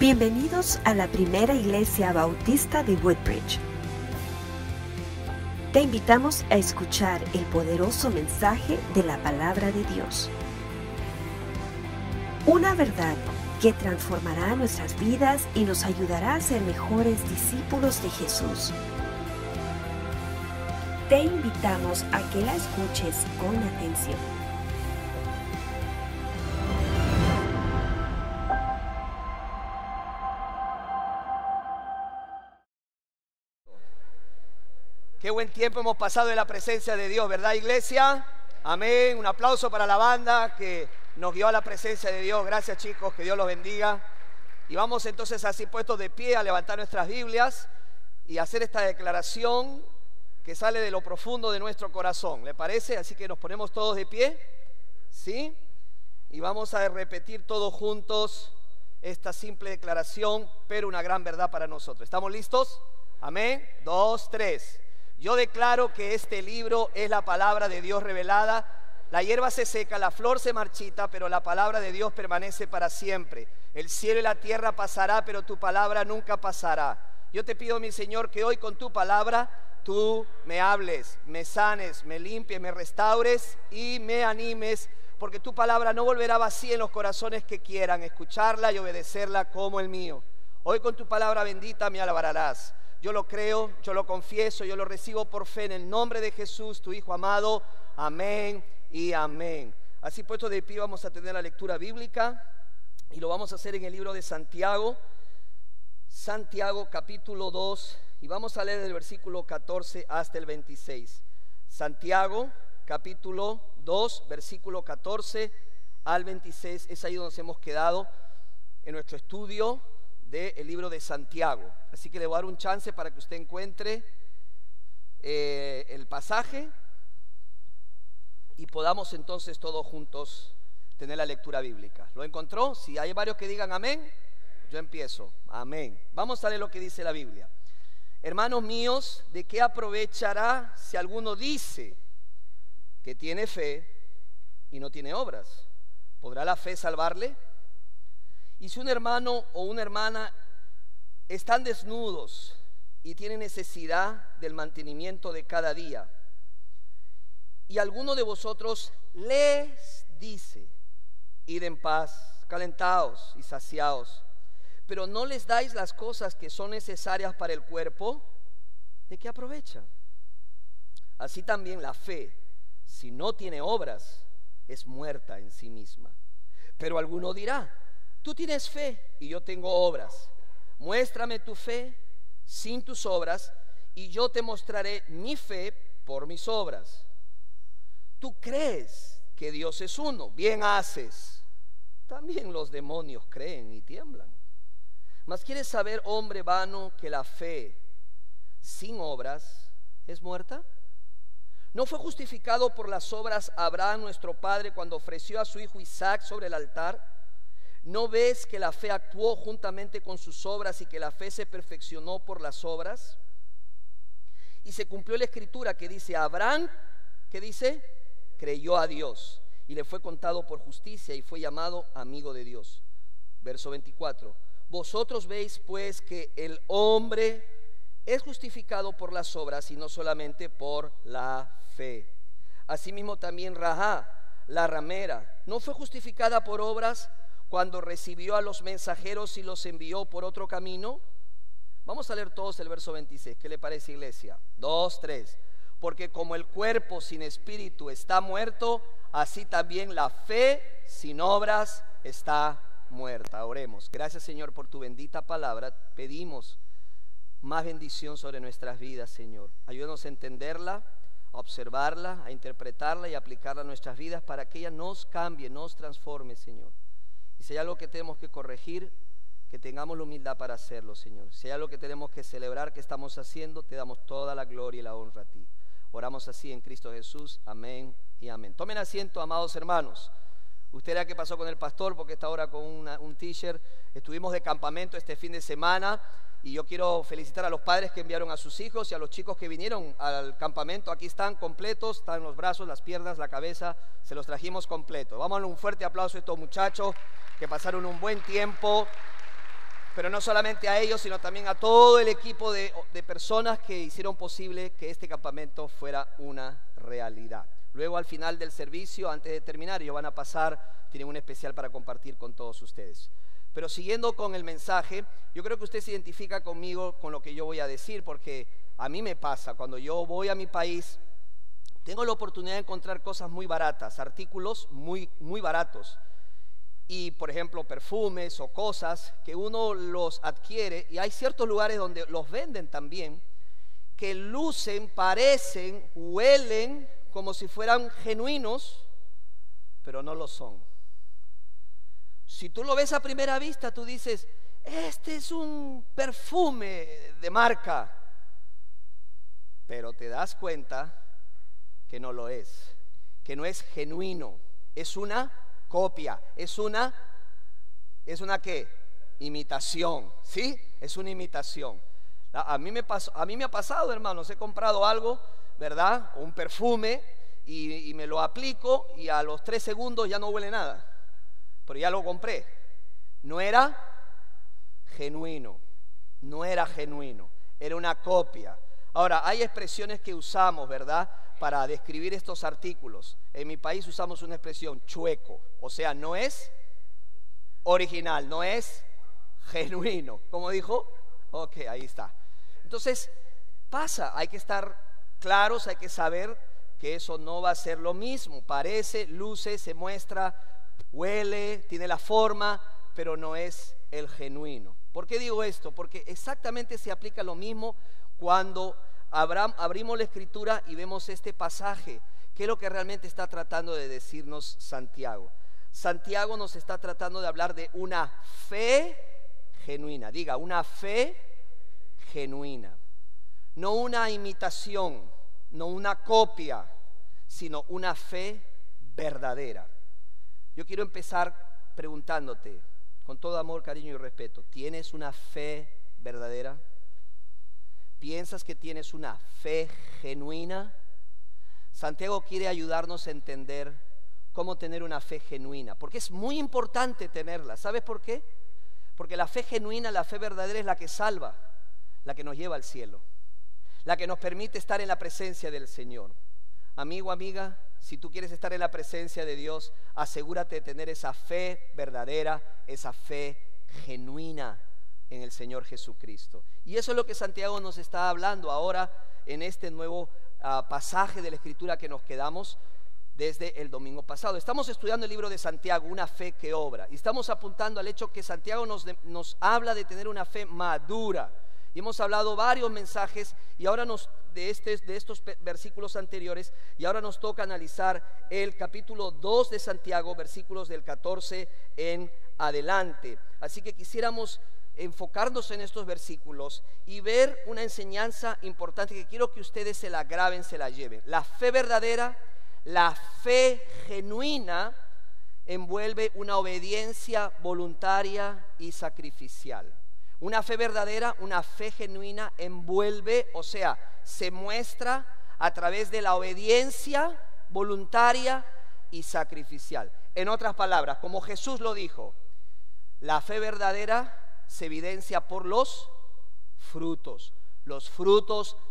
Bienvenidos a la primera iglesia bautista de Woodbridge. Te invitamos a escuchar el poderoso mensaje de la palabra de Dios. Una verdad que transformará nuestras vidas y nos ayudará a ser mejores discípulos de Jesús. Te invitamos a que la escuches con atención. Qué buen tiempo hemos pasado en la presencia de Dios, ¿verdad, iglesia? Amén. Un aplauso para la banda que nos guió a la presencia de Dios. Gracias, chicos, que Dios los bendiga. Y vamos entonces así puestos de pie a levantar nuestras Biblias y hacer esta declaración que sale de lo profundo de nuestro corazón. ¿Le parece? Así que nos ponemos todos de pie, ¿sí? Y vamos a repetir todos juntos esta simple declaración, pero una gran verdad para nosotros. ¿Estamos listos? Amén. 2, 3. Yo declaro que este libro es la palabra de Dios revelada. La hierba se seca, la flor se marchita, pero la palabra de Dios permanece para siempre. El cielo y la tierra pasará, pero tu palabra nunca pasará. Yo te pido, mi Señor, que hoy con tu palabra tú me hables, me sanes, me limpies, me restaures y me animes, porque tu palabra no volverá vacía en los corazones que quieran escucharla y obedecerla como el mío. Hoy con tu palabra bendita me alabarás. Yo lo creo, yo lo confieso, yo lo recibo por fe en el nombre de Jesús, tu Hijo amado. Amén y amén. Así puesto de pie vamos a tener la lectura bíblica y lo vamos a hacer en el libro de Santiago. Santiago capítulo 2 y vamos a leer del versículo 14 hasta el 26. Santiago capítulo 2, versículo 14 al 26. Es ahí donde nos hemos quedado en nuestro estudio del libro de Santiago. Así que le voy a dar un chance para que usted encuentre el pasaje y podamos entonces todos juntos tener la lectura bíblica. ¿Lo encontró? Si hay varios que digan amén, yo empiezo. Amén. Vamos a leer lo que dice la Biblia. Hermanos míos, ¿de qué aprovechará si alguno dice que tiene fe y no tiene obras? ¿Podrá la fe salvarle? Y si un hermano o una hermana están desnudos y tienen necesidad del mantenimiento de cada día, y alguno de vosotros les dice, id en paz, calentaos y saciaos, pero no les dais las cosas que son necesarias para el cuerpo, ¿de qué aprovecha? Así también la fe, si no tiene obras, es muerta en sí misma. Pero alguno dirá, tú tienes fe y yo tengo obras. Muéstrame tu fe sin tus obras y yo te mostraré mi fe por mis obras. Tú crees que Dios es uno, bien haces. También los demonios creen y tiemblan. Mas ¿quieres saber, hombre vano, que la fe sin obras es muerta? ¿No fue justificado por las obras Abraham nuestro padre cuando ofreció a su hijo Isaac sobre el altar? ¿No ves que la fe actuó juntamente con sus obras y que la fe se perfeccionó por las obras? Y se cumplió la escritura que dice, Abraham, ¿qué dice? Creyó a Dios y le fue contado por justicia y fue llamado amigo de Dios. Verso 24. Vosotros veis pues que el hombre es justificado por las obras y no solamente por la fe. Asimismo también Rahab, la ramera, ¿no fue justificada por obras cuando recibió a los mensajeros y los envió por otro camino? Vamos a leer todos el verso 26. ¿Qué le parece, iglesia? 2, 3. Porque como el cuerpo sin espíritu está muerto, así también la fe sin obras está muerta. Oremos. Gracias, Señor, por tu bendita palabra. Pedimos más bendición sobre nuestras vidas, Señor. Ayúdanos a entenderla, a observarla, a interpretarla y a aplicarla a nuestras vidas para que ella nos cambie, nos transforme, Señor. Y si hay algo que tenemos que corregir, que tengamos la humildad para hacerlo, Señor. Si hay algo que tenemos que celebrar que estamos haciendo, te damos toda la gloria y la honra a ti. Oramos así en Cristo Jesús. Amén y amén. Tomen asiento, amados hermanos. Usted era que pasó con el pastor porque está ahora con un t-shirt. Estuvimos de campamento este fin de semana y yo quiero felicitar a los padres que enviaron a sus hijos y a los chicos que vinieron al campamento. Aquí están completos, están los brazos, las piernas, la cabeza, se los trajimos completos. Vamos a darle un fuerte aplauso a estos muchachos que pasaron un buen tiempo Pero no solamente a ellos, sino también a todo el equipo de personas que hicieron posible que este campamento fuera una realidad. Luego, al final del servicio, antes de terminar, ellos van a pasar, tienen un especial para compartir con todos ustedes. Pero siguiendo con el mensaje, yo creo que usted se identifica conmigo con lo que yo voy a decir, porque a mí me pasa, cuando yo voy a mi país, tengo la oportunidad de encontrar cosas muy baratas, artículos muy baratos. Y por ejemplo perfumes o cosas que uno los adquiere, y hay ciertos lugares donde los venden también, que lucen, parecen, huelen como si fueran genuinos, pero no lo son. Si tú lo ves a primera vista, tú dices, este es un perfume de marca, pero te das cuenta que no lo es, que no es genuino, es una copia, es una ¿qué? Imitación, ¿sí? Es una imitación. A mí me ha pasado, hermanos, he comprado algo, ¿verdad? Un perfume y me lo aplico y a los 3 segundos ya no huele nada, pero ya lo compré. No era genuino, era una copia. Ahora, hay expresiones que usamos, ¿verdad?, para describir estos artículos. En mi país usamos una expresión, chueco, o sea, no es original, no es genuino. ¿Cómo dijo? Ok, ahí está. Entonces, pasa, hay que estar claros, hay que saber que eso no va a ser lo mismo. Parece, luce, se muestra, huele, tiene la forma, pero no es el genuino. ¿Por qué digo esto? Porque exactamente se aplica lo mismo cuando abrimos la Escritura y vemos este pasaje. ¿Qué es lo que realmente está tratando de decirnos Santiago? Santiago nos está tratando de hablar de una fe genuina. Diga, una fe genuina. No una imitación, no una copia, sino una fe verdadera. Yo quiero empezar preguntándote, con todo amor, cariño y respeto, ¿tienes una fe verdadera? ¿Piensas que tienes una fe genuina? Santiago quiere ayudarnos a entender cómo tener una fe genuina, porque es muy importante tenerla. ¿Sabes por qué? Porque la fe genuina, la fe verdadera es la que salva, la que nos lleva al cielo, la que nos permite estar en la presencia del Señor. Amigo, amiga, si tú quieres estar en la presencia de Dios, asegúrate de tener esa fe verdadera, esa fe genuina en el Señor Jesucristo. Y eso es lo que Santiago nos está hablando ahora en este nuevo pasaje de la Escritura que nos quedamos desde el domingo pasado. Estamos estudiando el libro de Santiago, una fe que obra, y estamos apuntando al hecho que Santiago nos habla de tener una fe madura. Y hemos hablado varios mensajes y ahora de estos versículos anteriores, y ahora nos toca analizar el capítulo 2 de Santiago, versículos del 14 en adelante. Así que quisiéramos enfocarnos en estos versículos y ver una enseñanza importante que quiero que ustedes se la graben, se la lleven. La fe verdadera, la fe genuina envuelve una obediencia voluntaria y sacrificial. Una fe verdadera, una fe genuina envuelve, o sea, se muestra a través de la obediencia voluntaria y sacrificial. En otras palabras, como Jesús lo dijo, la fe verdadera se evidencia por los frutos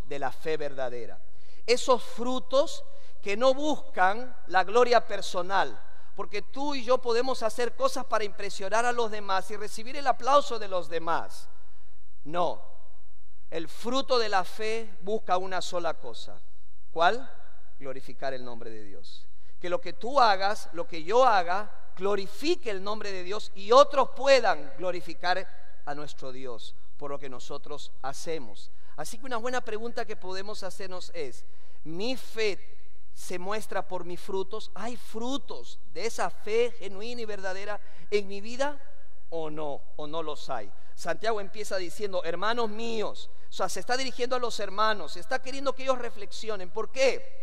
de la fe verdadera. Esos frutos que no buscan la gloria personal, porque tú y yo podemos hacer cosas para impresionar a los demás y recibir el aplauso de los demás. No, el fruto de la fe busca una sola cosa. ¿Cuál? Glorificar el nombre de Dios. Que lo que tú hagas, lo que yo haga, glorifique el nombre de Dios y otros puedan glorificar a nuestro Dios por lo que nosotros hacemos. Así que una buena pregunta que podemos hacernos es: ¿mi fe se muestra por mis frutos? ¿Hay frutos de esa fe genuina y verdadera en mi vida o no los hay? Santiago empieza diciendo: hermanos míos. O sea, se está dirigiendo a los hermanos, está queriendo que ellos reflexionen. ¿Por qué?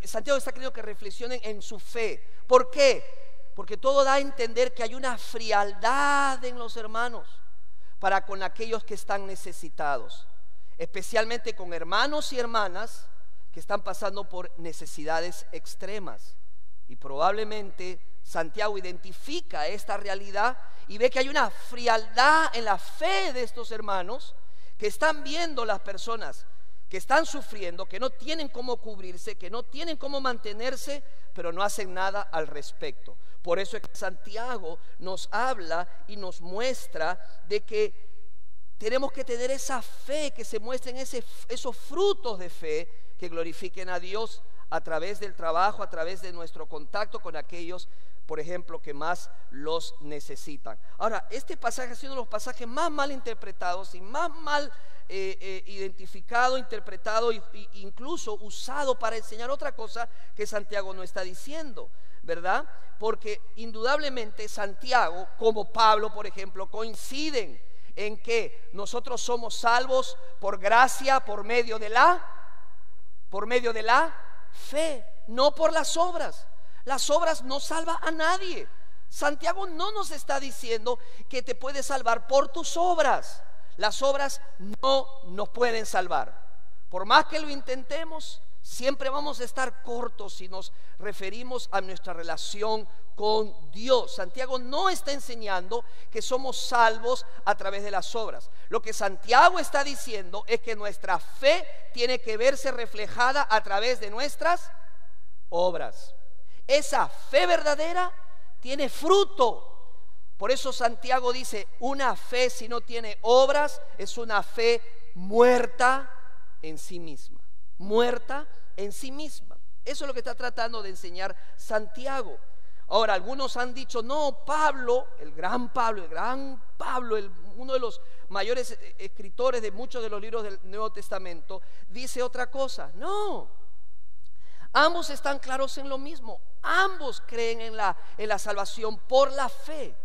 Santiago está queriendo que reflexionen en su fe. ¿Por qué? Porque todo da a entender que hay una frialdad en los hermanos para con aquellos que están necesitados, especialmente con hermanos y hermanas que están pasando por necesidades extremas. Y probablemente Santiago identifica esta realidad y ve que hay una frialdad en la fe de estos hermanos, que están viendo las personas que están sufriendo, que no tienen cómo cubrirse, que no tienen cómo mantenerse, pero no hacen nada al respecto. Por eso es que Santiago nos habla y nos muestra de que tenemos que tener esa fe, que se muestren esos frutos de fe que glorifiquen a Dios a través del trabajo, a través de nuestro contacto con aquellos, por ejemplo, que más los necesitan. Ahora, este pasaje ha sido uno de los pasajes más mal interpretados y más mal identificado, interpretado e incluso usado para enseñar otra cosa que Santiago no está diciendo, ¿verdad? Porque indudablemente Santiago, como Pablo, por ejemplo, coinciden en que nosotros somos salvos por gracia, por medio de la fe, no por las obras. Las obras no salvan a nadie. Santiago no nos está diciendo que te puedes salvar por tus obras. Las obras no nos pueden salvar. Por más que lo intentemos, siempre vamos a estar cortos si nos referimos a nuestra relación con Dios. Santiago no está enseñando que somos salvos a través de las obras. Lo que Santiago está diciendo es que nuestra fe tiene que verse reflejada a través de nuestras obras. Esa fe verdadera tiene fruto. Por eso Santiago dice, una fe si no tiene obras es una fe muerta en sí misma. Muerta en sí misma. Eso es lo que está tratando de enseñar Santiago. Ahora, algunos han dicho, no, Pablo, uno de los mayores escritores de muchos de los libros del Nuevo Testamento, dice otra cosa. No, ambos están claros en lo mismo. Ambos creen en la salvación por la fe.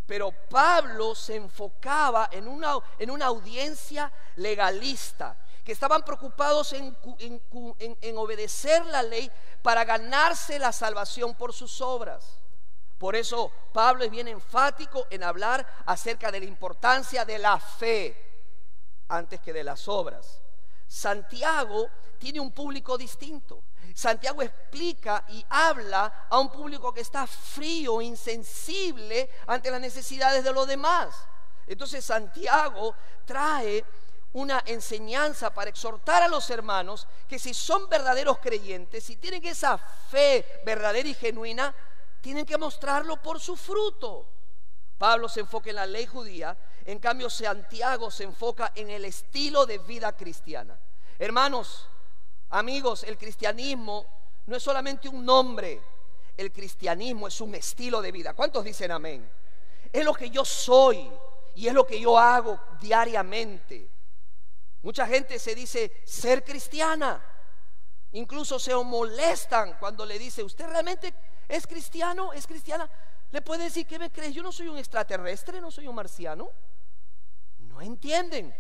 Pero Pablo se enfocaba en una audiencia legalista, que estaban preocupados en obedecer la ley para ganarse la salvación por sus obras. Por eso Pablo es bien enfático en hablar acerca de la importancia de la fe antes que de las obras. Santiago tiene un público distinto. Santiago explica y habla a un público que está frío, insensible ante las necesidades de los demás. Entonces Santiago trae una enseñanza para exhortar a los hermanos que si son verdaderos creyentes, si tienen esa fe verdadera y genuina, tienen que mostrarlo por su fruto. Pablo se enfoca en la ley judía, en cambio Santiago se enfoca en el estilo de vida cristiana. Hermanos, amigos, el cristianismo no es solamente un nombre, el cristianismo es un estilo de vida. ¿Cuántos dicen amén? Es lo que yo soy y es lo que yo hago diariamente. Mucha gente se dice ser cristiana, incluso se molestan cuando le dice, ¿usted realmente es cristiano? ¿Es cristiana? Le puede decir, ¿qué me crees? Yo no soy un extraterrestre, no soy un marciano. No entienden,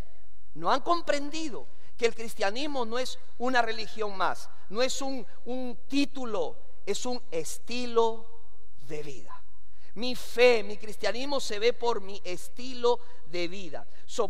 no han comprendido que el cristianismo no es una religión más, no es un título, es un estilo de vida. Mi fe, mi cristianismo se ve por mi estilo de vida.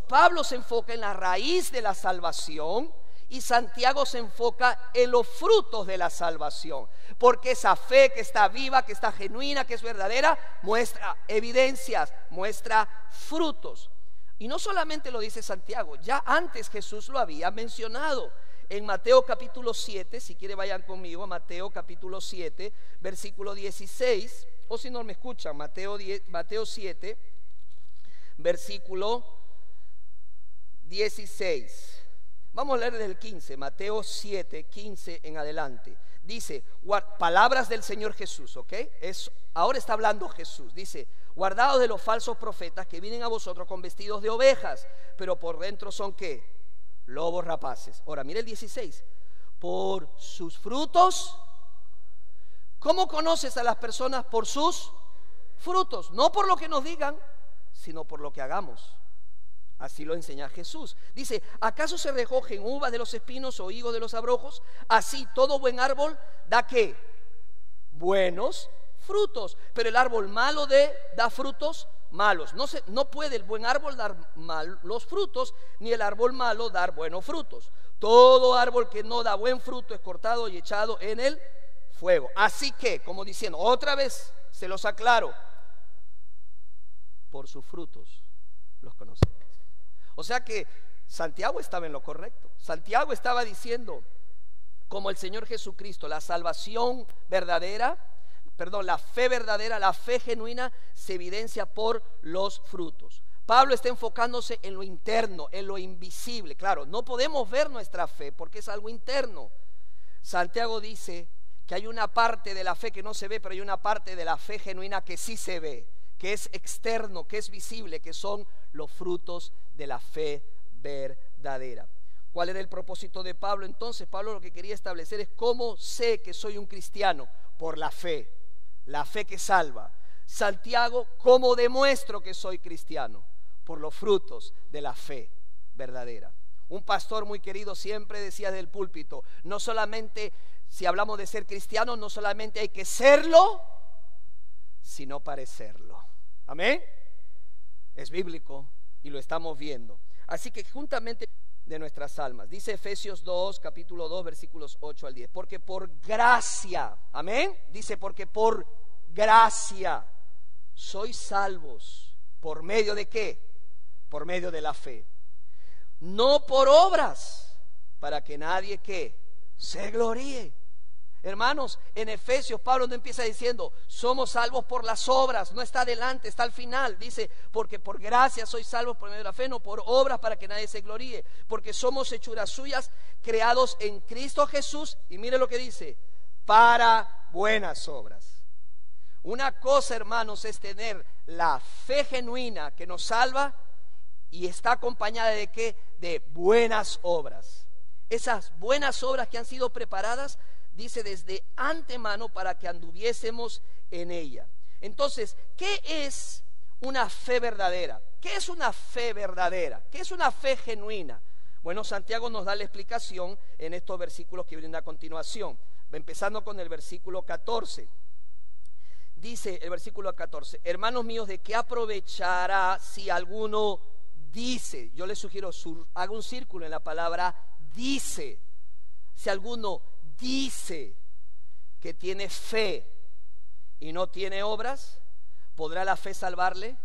Pablo se enfoca en la raíz de la salvación y Santiago se enfoca en los frutos de la salvación, porque esa fe que está viva, que está genuina, que es verdadera, muestra evidencias, muestra frutos. Y no solamente lo dice Santiago, ya antes Jesús lo había mencionado en Mateo capítulo 7, si quiere vayan conmigo a Mateo capítulo 7, versículo 16, o si no me escuchan, Mateo 7, versículo 16. Vamos a leer desde el 15, Mateo 7, 15 en adelante. Dice, palabras del Señor Jesús, ¿ok? Ahora está hablando Jesús, dice, guardaos de los falsos profetas que vienen a vosotros con vestidos de ovejas, pero por dentro son ¿qué? Lobos rapaces. Ahora mire el 16, por sus frutos. ¿Cómo conoces a las personas? Por sus frutos, no por lo que nos digan, sino por lo que hagamos. Así lo enseña Jesús. Dice, ¿acaso se recogen uvas de los espinos o higos de los abrojos? Así todo buen árbol da ¿qué? Buenos frutos, pero el árbol malo da frutos malos. No puede el buen árbol dar malos frutos, ni el árbol malo dar buenos frutos. Todo árbol que no da buen fruto es cortado y echado en el fuego. Así que, como diciendo, otra vez se los aclaro, por sus frutos los conoceréis. O sea que Santiago estaba en lo correcto. Santiago estaba diciendo, como el Señor Jesucristo, la salvación verdadera, la fe verdadera, la fe genuina se evidencia por los frutos. Pablo está enfocándose en lo interno, en lo invisible. Claro, no podemos ver nuestra fe porque es algo interno. Santiago dice que hay una parte de la fe que no se ve, pero hay una parte de la fe genuina que sí se ve, que es externo, que es visible, que son los frutos de la fe verdadera. ¿Cuál era el propósito de Pablo entonces? Pablo lo que quería establecer es cómo sé que soy un cristiano. Por la fe que salva. Santiago, ¿cómo demuestro que soy cristiano? Por los frutos de la fe verdadera. Un pastor muy querido siempre decía del púlpito, no solamente, si hablamos de ser cristiano, no solamente hay que serlo, sino parecerlo. Amén. Es bíblico y lo estamos viendo. Así que juntamente de nuestras almas, dice Efesios 2, capítulo 2, versículos 8 al 10, porque por gracia, amén, dice porque por gracia sois salvos. ¿Por medio de qué? Por medio de la fe. No por obras, para que nadie ¿qué? Se gloríe. Hermanos, en Efesios Pablo no empieza diciendo somos salvos por las obras, no está adelante, está al final. Dice porque por gracia sois salvos por medio de la fe, no por obras para que nadie se gloríe, porque somos hechuras suyas, creados en Cristo Jesús. Y mire lo que dice, para buenas obras. Una cosa, hermanos, es tener la fe genuina que nos salva y está acompañada de ¿qué? De buenas obras. Esas buenas obras que han sido preparadas, dice, desde antemano para que anduviésemos en ella. Entonces, ¿qué es una fe verdadera? ¿Qué es una fe verdadera? ¿Qué es una fe genuina? Bueno, Santiago nos da la explicación en estos versículos que vienen a continuación, empezando con el versículo 14. Dice el versículo 14, hermanos míos, ¿de qué aprovechará si alguno dice? Yo les sugiero, haga un círculo en la palabra dice. Si alguno dice que tiene fe y no tiene obras, ¿podrá la fe salvarle?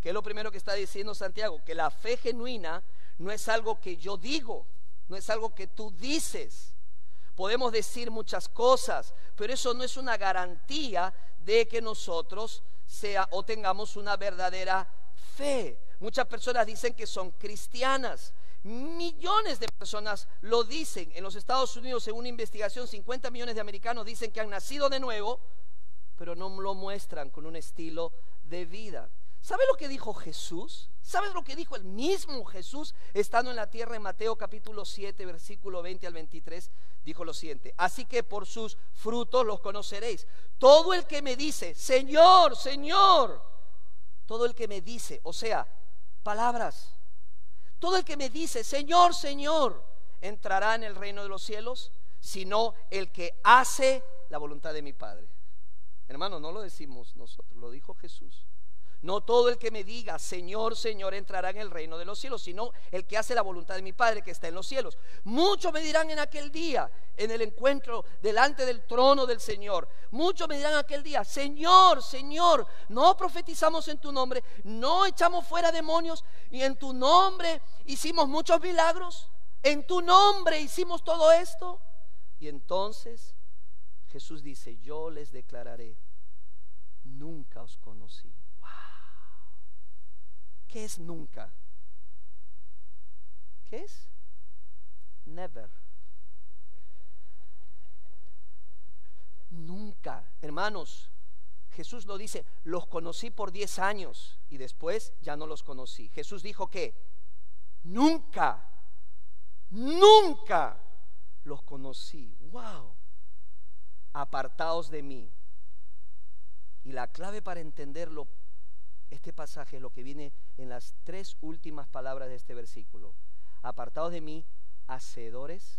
¿Qué es lo primero que está diciendo Santiago? Que la fe genuina no es algo que yo digo, no es algo que tú dices. Podemos decir muchas cosas, pero eso no es una garantía de que nosotros tengamos una verdadera fe. Muchas personas dicen que son cristianas. Millones de personas lo dicen. En los Estados Unidos, según una investigación, 50 millones de americanos dicen que han nacido de nuevo, pero no lo muestran con un estilo de vida. ¿Sabe lo que dijo Jesús? ¿Sabes lo que dijo el mismo Jesús estando en la tierra en Mateo capítulo 7, versículo 20 al 23? Dijo lo siguiente: así que por sus frutos los conoceréis. Todo el que me dice, Señor, Señor, todo el que me dice, o sea, palabras, todo el que me dice, Señor, Señor, entrará en el reino de los cielos, sino el que hace la voluntad de mi Padre. Hermano, no lo decimos nosotros, lo dijo Jesús. No todo el que me diga, Señor, Señor, entrará en el reino de los cielos, sino el que hace la voluntad de mi Padre que está en los cielos. Muchos me dirán en aquel día, en el encuentro delante del trono del Señor, muchos me dirán aquel día, Señor, Señor, no profetizamos en tu nombre, no echamos fuera demonios, y en tu nombre hicimos muchos milagros, en tu nombre hicimos todo esto. Y entonces Jesús dice, yo les declararé, nunca os conocí. ¿Qué es nunca? ¿Qué es? Never. Nunca. Hermanos, Jesús lo dice, los conocí por 10 años y después ya no los conocí. Jesús dijo que nunca, nunca los conocí. Wow. Apartaos de mí. Y la clave para entenderlo, este pasaje es lo que viene en las 3 últimas palabras de este versículo. Apartados de mí, hacedores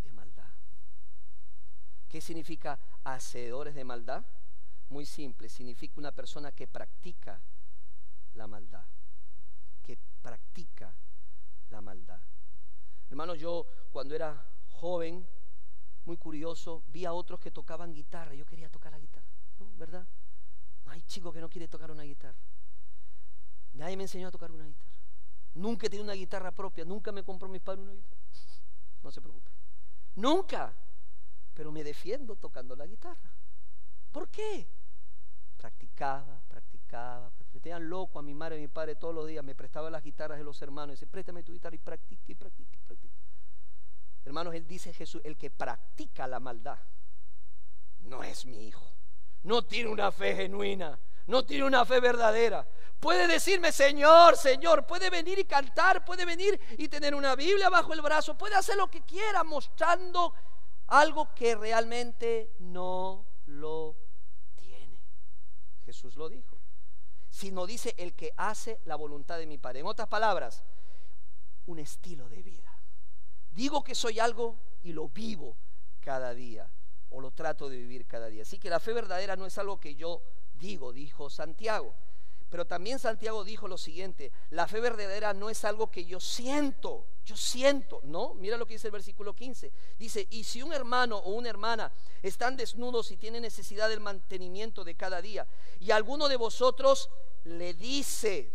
de maldad. ¿Qué significa hacedores de maldad? Muy simple, significa una persona que practica la maldad. Que practica la maldad. Hermanos, yo cuando era joven muy curioso, vi a otros que tocaban guitarra. Yo quería tocar la guitarra, ¿no? ¿Verdad? No hay chico que no quiere tocar una guitarra. Nadie me enseñó a tocar una guitarra. Nunca he tenido una guitarra propia. Nunca me compró mis padres una guitarra. No se preocupe. Nunca. Pero me defiendo tocando la guitarra. ¿Por qué? Practicaba. Me tenían loco a mi madre y a mi padre todos los días. Me prestaban las guitarras de los hermanos. Y dice, préstame tu guitarra y practique. Hermanos, él dice Jesús, el que practica la maldad no es mi hijo. No tiene una fe genuina. No tiene una fe verdadera. Puede decirme Señor, Señor, puede venir y cantar, puede venir y tener una Biblia bajo el brazo, puede hacer lo que quiera, mostrando algo que realmente no lo tiene. Jesús lo dijo. Sino dice el que hace la voluntad de mi Padre. En otras palabras, un estilo de vida. Digo que soy algo y lo vivo cada día, o lo trato de vivir cada día. Así que la fe verdadera no es algo que yo digo, dijo Santiago. Pero también Santiago dijo lo siguiente: la fe verdadera no es algo que yo siento, no, mira lo que dice el versículo 15. Dice, y si un hermano o una hermana están desnudos y tienen necesidad del mantenimiento de cada día, y alguno de vosotros le dice,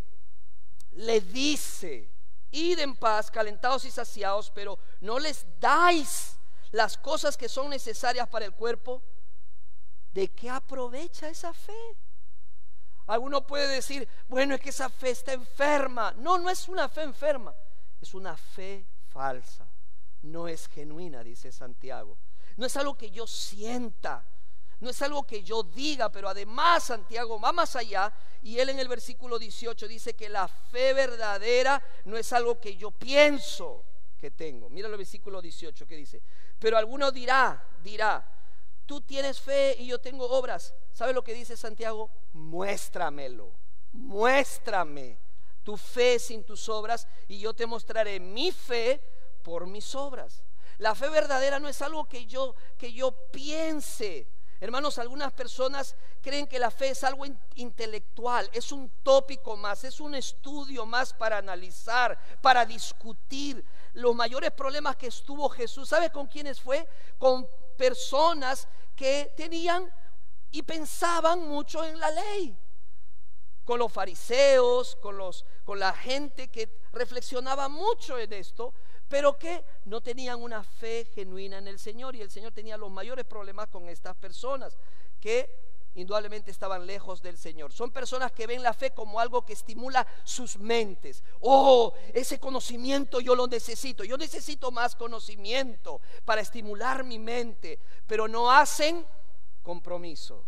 id en paz, calentados y saciados, pero no les dais las cosas que son necesarias para el cuerpo, ¿de qué aprovecha esa fe? Alguno puede decir, bueno, es que esa fe está enferma. No, no es una fe enferma, es una fe falsa. No es genuina, dice Santiago. No es algo que yo sienta, no es algo que yo diga, pero además Santiago va más allá, y él en el versículo 18 dice que la fe verdadera no es algo que yo pienso que tengo. Mira el versículo 18 que dice, pero alguno dirá, tú tienes fe y yo tengo obras. ¿Sabe lo que dice Santiago? Muéstrame tu fe sin tus obras y yo te mostraré mi fe por mis obras. La fe verdadera no es algo que yo piense. Hermanos, algunas personas creen que la fe es algo intelectual, es un tópico más, es un estudio más para analizar, para discutir. Los mayores problemas que estuvo Jesús, ¿sabe con quiénes fue? Con personas que tenían y pensaban mucho en la ley, con los fariseos, con la gente que reflexionaba mucho en esto, pero que no tenían una fe genuina en el Señor, y el Señor tenía los mayores problemas con estas personas que indudablemente estaban lejos del Señor. Son personas que ven la fe como algo que estimula sus mentes. Oh, ese conocimiento yo lo necesito, yo necesito más conocimiento para estimular mi mente, pero no hacen compromiso.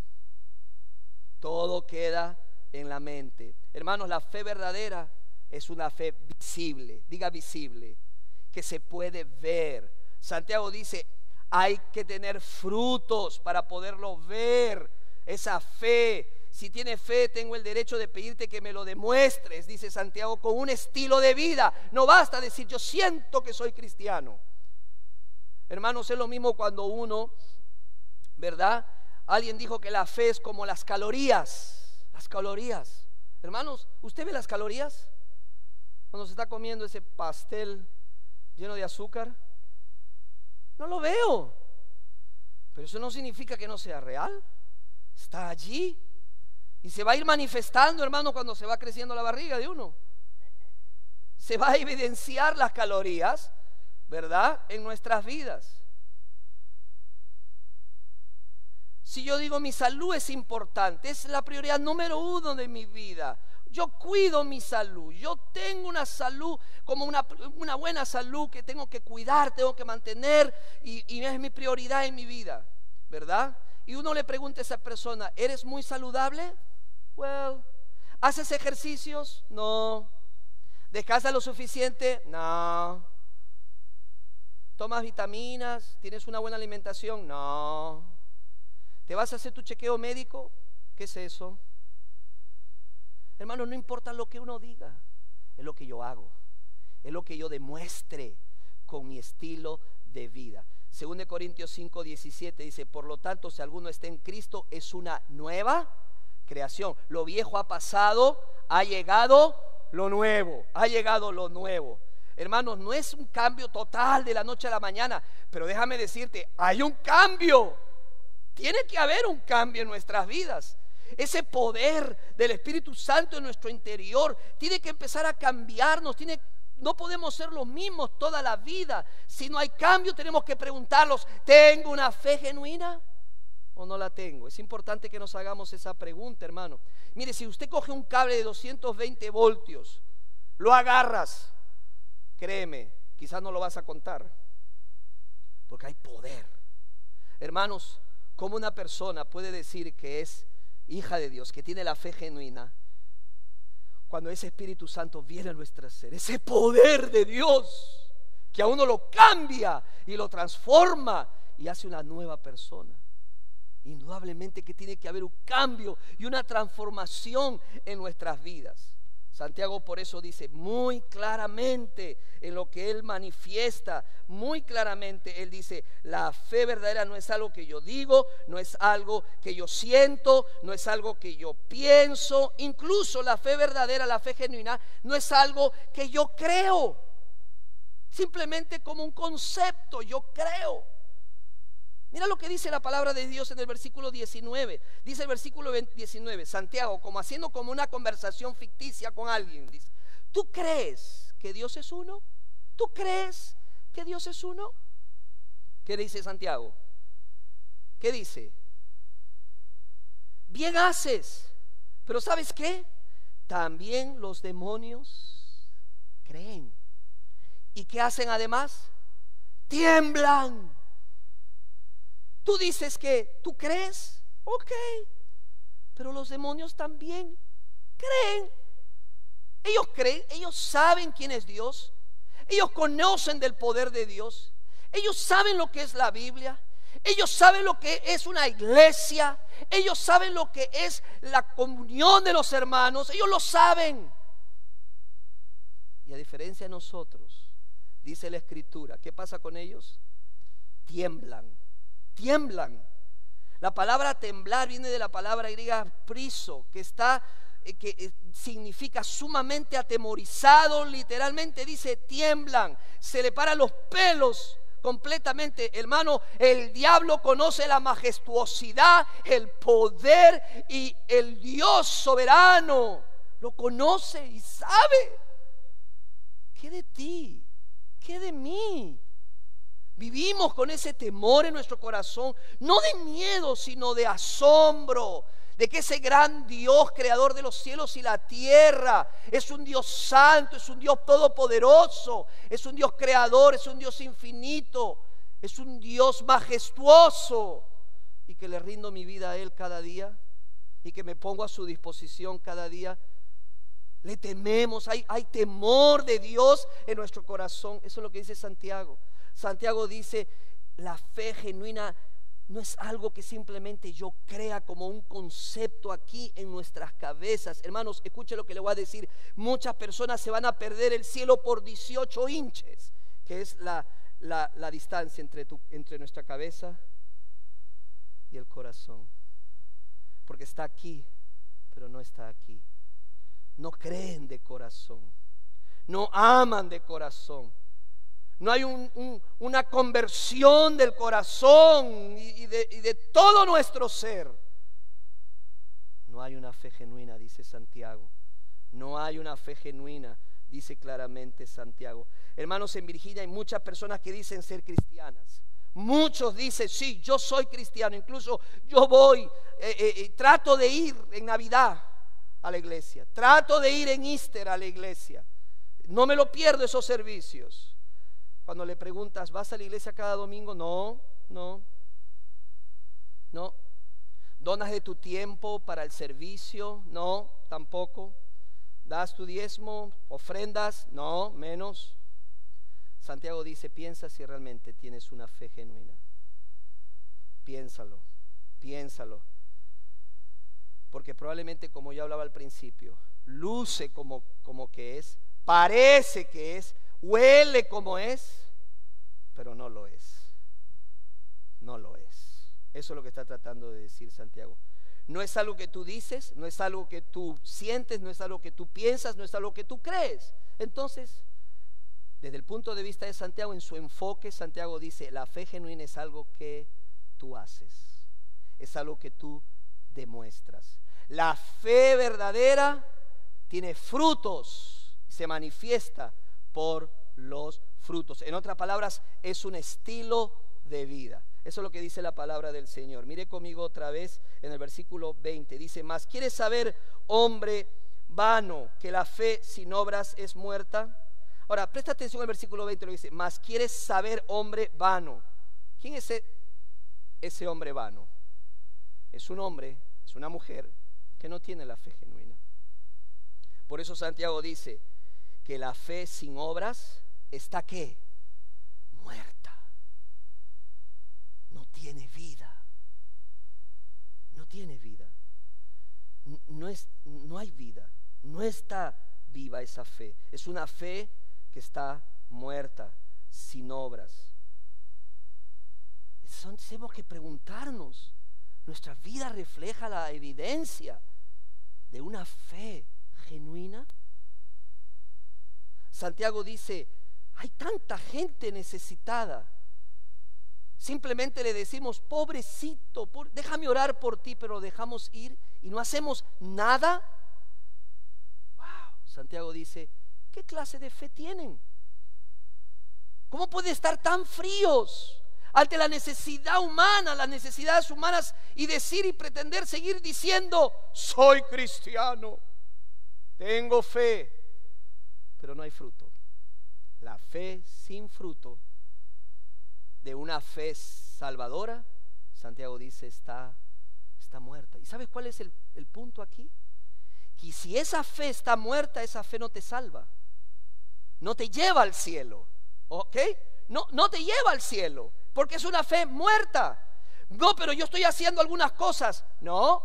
Todo queda en la mente. Hermanos, la fe verdadera es una fe visible, diga visible, que se puede ver. Santiago dice, hay que tener frutos para poderlo ver. Esa fe, si tienes fe, tengo el derecho de pedirte que me lo demuestres, dice Santiago, con un estilo de vida. No basta decir, yo siento que soy cristiano. Hermanos, es lo mismo cuando uno, ¿verdad? Alguien dijo que la fe es como las calorías. Las calorías. Hermanos, ¿usted ve las calorías? Cuando se está comiendo ese pastel lleno de azúcar, no lo veo. Pero eso no significa que no sea real. Está allí y se va a ir manifestando, hermano, cuando se va creciendo la barriga de uno. Se va a evidenciar las calorías, ¿verdad?, en nuestras vidas. Si yo digo mi salud es importante, es la prioridad número uno de mi vida. Yo cuido mi salud, yo tengo una salud como una buena salud que tengo que cuidar, tengo que mantener, y es mi prioridad en mi vida, ¿verdad? Y uno le pregunta a esa persona, ¿eres muy saludable? Well, ¿haces ejercicios? No. ¿Descansas lo suficiente? No. ¿Tomas vitaminas? ¿Tienes una buena alimentación? No. ¿Te vas a hacer tu chequeo médico? ¿Qué es eso? Hermano, no importa lo que uno diga, es lo que yo hago, es lo que yo demuestre con mi estilo de vida. 2 Corintios 5:17 dice, por lo tanto, si alguno está en Cristo, es una nueva creación. Lo viejo ha pasado, ha llegado lo nuevo, ha llegado lo nuevo. Hermanos, no es un cambio total de la noche a la mañana, pero déjame decirte, hay un cambio. Tiene que haber un cambio en nuestras vidas. Ese poder del Espíritu Santo en nuestro interior tiene que empezar a cambiarnos. No podemos ser los mismos toda la vida. Si no hay cambio, tenemos que preguntarnos: ¿tengo una fe genuina o no la tengo? Es importante que nos hagamos esa pregunta, hermano. Mire, si usted coge un cable de 220 voltios, lo agarras, créeme, quizás no lo vas a contar, porque hay poder. Hermanos, ¿cómo una persona puede decir que es hija de Dios, que tiene la fe genuina, cuando ese Espíritu Santo viene a nuestro ser? Ese poder de Dios que a uno lo cambia y lo transforma y hace una nueva persona. Indudablemente que tiene que haber un cambio y una transformación en nuestras vidas. Santiago por eso dice muy claramente en lo que él manifiesta, muy claramente él dice: la fe verdadera no es algo que yo digo, no es algo que yo siento, no es algo que yo pienso. Incluso la fe verdadera, la fe genuina, no es algo que yo creo, simplemente como un concepto, yo creo. Mira lo que dice la palabra de Dios en el versículo 19. Dice el versículo 19, Santiago, como haciendo como una conversación ficticia con alguien, dice: ¿tú crees que Dios es uno? ¿Tú crees que Dios es uno? ¿Qué dice Santiago? ¿Qué dice? Bien haces, pero ¿sabes qué? También los demonios creen. ¿Y qué hacen además? Tiemblan. Tú dices que tú crees, ok, pero los demonios también creen. Ellos creen, ellos saben quién es Dios, ellos conocen del poder de Dios, ellos saben lo que es la Biblia, ellos saben lo que es una iglesia, ellos saben lo que es la comunión de los hermanos, ellos lo saben. Y a diferencia de nosotros, dice la Escritura, ¿qué pasa con ellos? Tiemblan. Tiemblan. La palabra temblar viene de la palabra griega priso, que significa sumamente atemorizado. Literalmente dice tiemblan, se le paran los pelos completamente. Hermano, el diablo conoce la majestuosidad, el poder y el Dios soberano lo conoce y sabe. ¿Qué de ti? ¿Qué de mí? Vivimos con ese temor en nuestro corazón, no de miedo, sino de asombro, de que ese gran Dios, creador de los cielos y la tierra, es un Dios santo, es un Dios todopoderoso, es un Dios creador, es un Dios infinito, es un Dios majestuoso, y que le rindo mi vida a Él cada día y que me pongo a su disposición cada día. Le tememos, hay temor de Dios en nuestro corazón. Eso es lo que dice Santiago. Santiago dice: la fe genuina no es algo que simplemente yo crea como un concepto aquí en nuestras cabezas. Hermanos, escuche lo que le voy a decir. Muchas personas se van a perder el cielo por 18 inches, que es la distancia entre nuestra cabeza y el corazón, porque está aquí, pero no está aquí. No creen de corazón, no aman de corazón. No hay una conversión del corazón y de todo nuestro ser. No hay una fe genuina, dice Santiago. No hay una fe genuina, dice claramente Santiago. Hermanos, en Virginia hay muchas personas que dicen ser cristianas. Muchos dicen: sí, yo soy cristiano. Incluso yo voy, trato de ir en Navidad a la iglesia, trato de ir en Easter a la iglesia. No me lo pierdo esos servicios. Cuando le preguntas: ¿vas a la iglesia cada domingo? No. ¿Donas de tu tiempo para el servicio? No, tampoco. ¿Das tu diezmo? ¿Ofrendas? No, menos. Santiago dice: piensa si realmente tienes una fe genuina. Piénsalo. Porque probablemente, como yo hablaba al principio, luce como que es, parece que es, huele como es, pero no lo es. No lo es. Eso es lo que está tratando de decir Santiago. No es algo que tú dices, no es algo que tú sientes, no es algo que tú piensas, no es algo que tú crees. Entonces, Desde el punto de vista de Santiago, en su enfoque, Santiago dice, la fe genuina es algo que tú haces, es algo que tú demuestras. La fe verdadera tiene frutos, se manifiesta por los frutos. En otras palabras, es un estilo de vida. Eso es lo que dice la palabra del Señor. Mire conmigo otra vez en el versículo 20. Dice, mas ¿quieres saber, hombre vano, que la fe sin obras es muerta? Ahora, presta atención al versículo 20, lo dice, mas ¿quieres saber, hombre vano? ¿Quién es ese hombre vano? Es un hombre, es una mujer que no tiene la fe genuina. Por eso Santiago dice que la fe sin obras está ¿qué? Muerta. No tiene vida. No tiene vida. No hay vida. No está viva esa fe. Es una fe que está muerta, sin obras. Tenemos que preguntarnos, ¿nuestra vida refleja la evidencia de una fe genuina? Santiago dice, hay tanta gente necesitada. Simplemente le decimos, pobrecito, déjame orar por ti, pero dejamos ir y no hacemos nada. Wow. Santiago dice, ¿qué clase de fe tienen? ¿Cómo pueden estar tan fríos ante la necesidad humana, las necesidades humanas, y decir y pretender seguir diciendo, soy cristiano, tengo fe, pero no hay fruto? La fe sin fruto de una fe salvadora, Santiago dice, está muerta. ¿Y sabes cuál es el punto aquí? Que si esa fe está muerta, esa fe no te salva, no te lleva al cielo, ¿ok? No te lleva al cielo, porque es una fe muerta. No, pero yo estoy haciendo algunas cosas. No,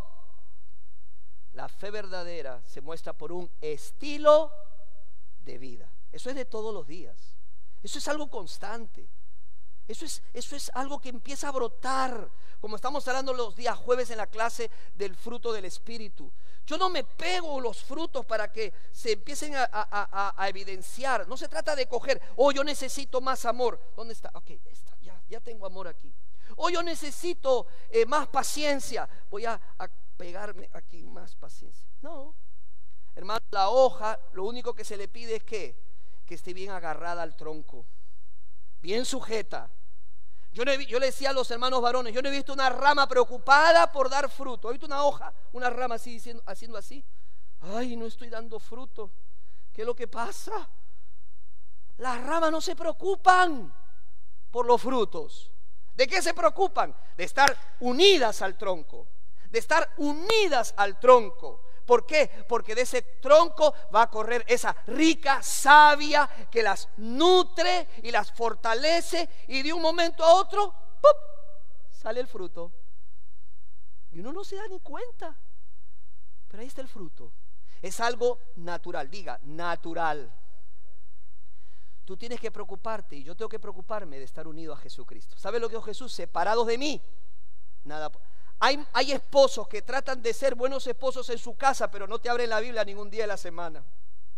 la fe verdadera se muestra por un estilo de vida. Eso es de todos los días. Eso es algo constante. Eso es algo que empieza a brotar, como estamos hablando los días jueves en la clase del fruto del Espíritu. Yo no me pego los frutos para que se empiecen a evidenciar. No se trata de coger, yo necesito más amor. ¿Dónde está? Ok, ya tengo amor aquí. Yo necesito más paciencia. Voy a pegarme aquí más paciencia. No, hermano, la hoja, lo único que se le pide es que esté bien agarrada al tronco, bien sujeta. Yo le decía a los hermanos varones, yo no he visto una rama preocupada por dar fruto. He visto una hoja, una rama así, haciendo así. Ay, no estoy dando fruto. ¿Qué es lo que pasa? Las ramas no se preocupan por los frutos. ¿De qué se preocupan? De estar unidas al tronco. De estar unidas al tronco. ¿Por qué? Porque de ese tronco va a correr esa rica savia que las nutre y las fortalece, y de un momento a otro, ¡pum!, sale el fruto. Y uno no se da ni cuenta, pero ahí está el fruto. Es algo natural, diga, natural. Tú tienes que preocuparte, y yo tengo que preocuparme de estar unido a Jesucristo. ¿Sabe lo que dijo Jesús? Separados de mí, nada. Hay esposos que tratan de ser buenos esposos en su casa, pero no te abren la Biblia ningún día de la semana.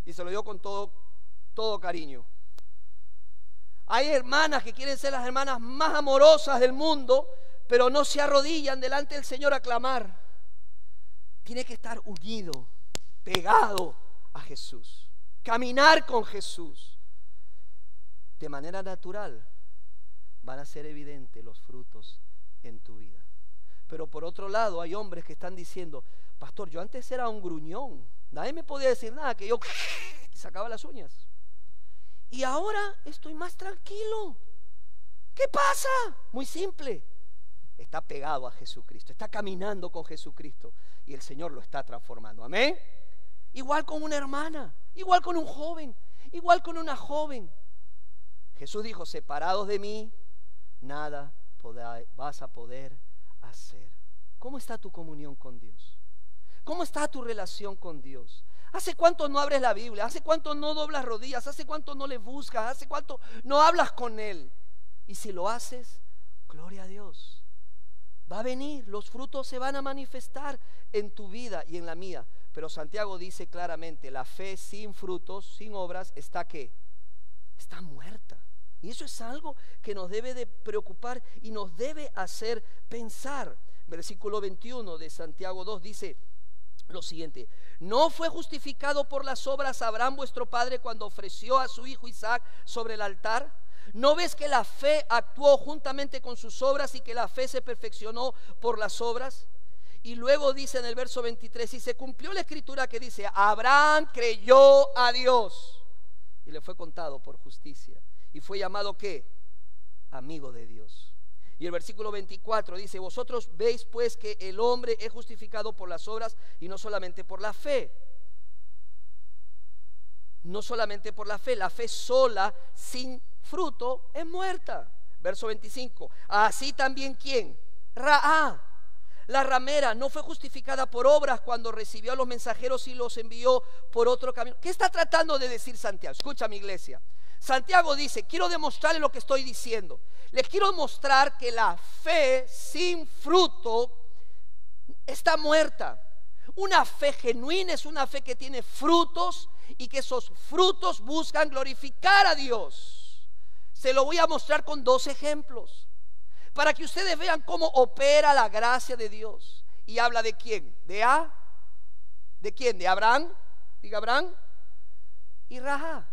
Y se lo digo con todo cariño. Hay hermanas que quieren ser las hermanas más amorosas del mundo, pero no se arrodillan delante del Señor a clamar. Tiene que estar unido, pegado a Jesús, caminar con Jesús. De manera natural van a ser evidentes los frutos en tu vida. Pero por otro lado hay hombres que están diciendo, pastor, yo antes era un gruñón, nadie me podía decir nada, que yo sacaba las uñas, y ahora estoy más tranquilo. ¿Qué pasa? Muy simple, está pegado a Jesucristo, está caminando con Jesucristo, y el Señor lo está transformando. Amén. Igual con una hermana, igual con un joven, igual con una joven. Jesús dijo, separados de mí, nada vas a poder hacer. ¿Cómo está tu comunión con Dios? ¿Cómo está tu relación con Dios? ¿Hace cuánto no abres la Biblia? ¿Hace cuánto no doblas rodillas? ¿Hace cuánto no le buscas? ¿Hace cuánto no hablas con Él? Y si lo haces, gloria a Dios. Va a venir, los frutos se van a manifestar en tu vida y en la mía. Pero Santiago dice claramente, la fe sin frutos, sin obras, está ¿qué? está muerta. Y eso es algo que nos debe de preocupar y nos debe hacer pensar. Versículo 21 de Santiago 2 dice lo siguiente: ¿no fue justificado por las obras Abraham vuestro padre cuando ofreció a su hijo Isaac sobre el altar? ¿No ves que la fe actuó juntamente con sus obras y que la fe se perfeccionó por las obras? Y luego dice en el verso 23: y se cumplió la escritura que dice: Abraham creyó a Dios y le fue contado por justicia. Y fue llamado ¿qué? Amigo de Dios. Y el versículo 24 dice: vosotros veis pues que el hombre es justificado por las obras y no solamente por la fe. No solamente por la fe sola sin fruto es muerta. Verso 25: así también ¿quién? Rahab, la ramera, no fue justificada por obras cuando recibió a los mensajeros y los envió por otro camino. ¿Qué está tratando de decir Santiago? Escucha, mi iglesia. Santiago dice: quiero demostrarles lo que estoy diciendo. Les quiero mostrar que la fe sin fruto está muerta. Una fe genuina es una fe que tiene frutos y que esos frutos buscan glorificar a Dios. Se lo voy a mostrar con 2 ejemplos para que ustedes vean cómo opera la gracia de Dios. Y habla de quién, ¿de quién? De Abraham, diga Abraham, y Rahab.